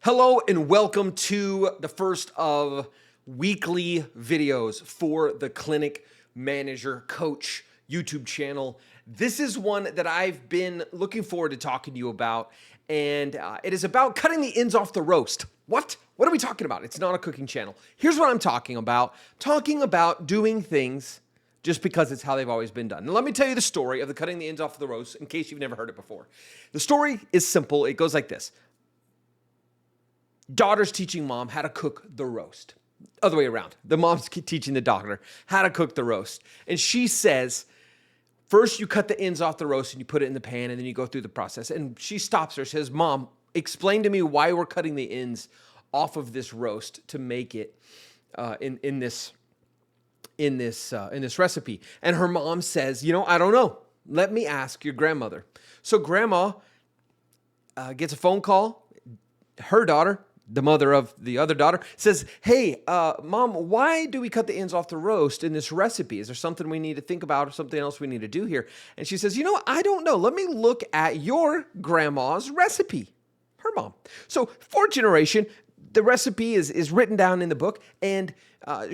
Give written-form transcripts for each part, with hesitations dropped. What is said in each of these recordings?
Hello and welcome to the first of weekly videos for the Clinic Manager Coach YouTube channel. This is one that I've been looking forward to talking to you about, and it is about cutting the ends off the roast. What? What are we talking about? It's not a cooking channel. Here's what I'm talking about. Talking about doing things just because it's how they've always been done. Now, let me tell you the story of the cutting the ends off the roast in case you've never heard it before. The story is simple. It goes like this. Daughter's teaching mom how to cook the roast. Other way around. The mom's teaching the daughter how to cook the roast. And she says, first you cut the ends off the roast and you put it in the pan and then you go through the process. And she stops her, says, Mom, explain to me why we're cutting the ends off of this roast to make it in this recipe. And her mom says, I don't know. Let me ask your grandmother. So grandma gets a phone call. Her daughter, the mother of the other daughter, says, hey, Mom, why do we cut the ends off the roast in this recipe? Is there something we need to think about or something else we need to do here? And she says, I don't know. Let me look at your grandma's recipe. Her mom. So fourth generation, the recipe is written down in the book, and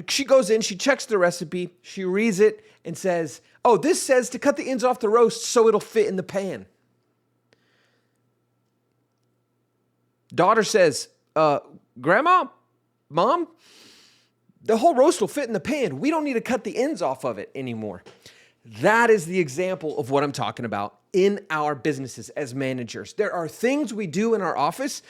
she goes in, she checks the recipe, she reads it, and says, oh, this says to cut the ends off the roast so it'll fit in the pan. Daughter says, Grandma, Mom, the whole roast will fit in the pan. We don't need to cut the ends off of it anymore. That is the example of what I'm talking about in our businesses as managers. There are things we do in our office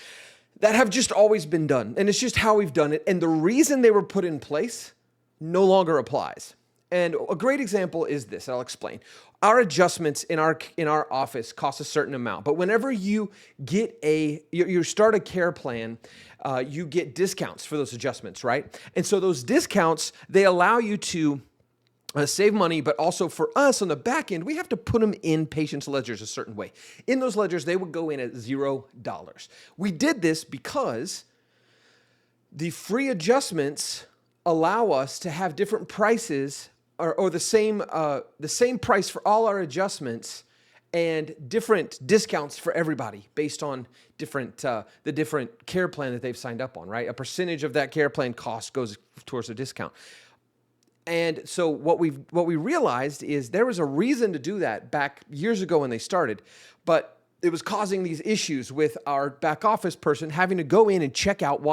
that have just always been done, and it's just how we've done it. And the reason they were put in place no longer applies. And a great example is this. I'll explain. Our adjustments in our office cost a certain amount, but whenever you get you start a care plan, you get discounts for those adjustments, right? And so those discounts, they allow you to save money, but also for us on the back end, we have to put them in patients' ledgers a certain way. In those ledgers, they would go in at $0. We did this because the free adjustments allow us to have different prices or the same price for all our adjustments and different discounts for everybody based on the different care plan that they've signed up on, right? A percentage of that care plan cost goes towards a discount. And so what we realized is there was a reason to do that back years ago when they started, but it was causing these issues with our back office person having to go in and check out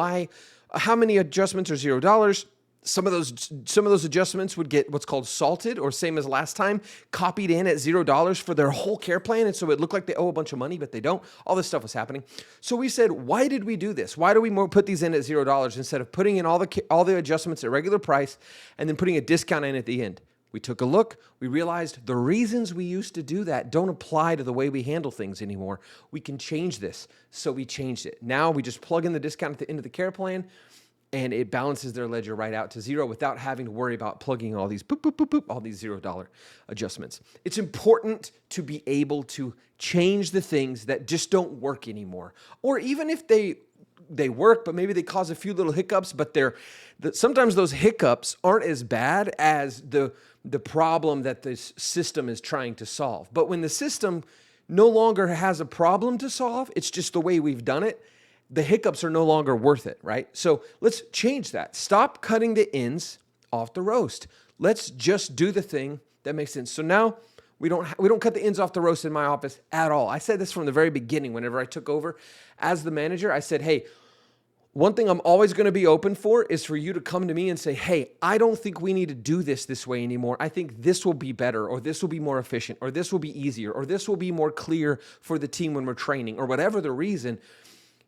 how many adjustments are $0. Some of those adjustments would get what's called salted, or same as last time, copied in at $0 for their whole care plan. And so it looked like they owe a bunch of money, but they don't. All this stuff was happening. So we said, why did we do this? Why do we put these in at $0 instead of putting in all the adjustments at regular price and then putting a discount in at the end? We took a look. We realized the reasons we used to do that don't apply to the way we handle things anymore. We can change this. So we changed it. Now we just plug in the discount at the end of the care plan, and it balances their ledger right out to zero without having to worry about plugging all these all these $0 adjustments. It's important to be able to change the things that just don't work anymore. Or even if they work, but maybe they cause a few little hiccups, but sometimes those hiccups aren't as bad as the problem that this system is trying to solve. But when the system no longer has a problem to solve, it's just the way we've done it, the hiccups are no longer worth it, right? So let's change that. Stop cutting the ends off the roast. Let's just do the thing that makes sense. So now we don't cut the ends off the roast in my office at all. I said this from the very beginning whenever I took over as the manager. I said, hey, one thing I'm always going to be open for is for you to come to me and say, hey, I don't think we need to do this way anymore. I think this will be better, or this will be more efficient, or this will be easier, or this will be more clear for the team when we're training, or whatever the reason.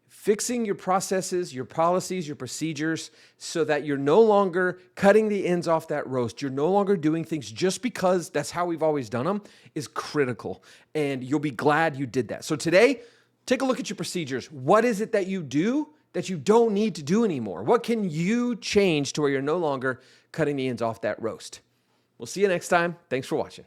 Fixing your processes, your policies, your procedures so that you're no longer cutting the ends off that roast. You're no longer doing things just because that's how we've always done them is critical. And you'll be glad you did that. So today, take a look at your procedures. What is it that you do that you don't need to do anymore? What can you change to where you're no longer cutting the ends off that roast? We'll see you next time. Thanks for watching.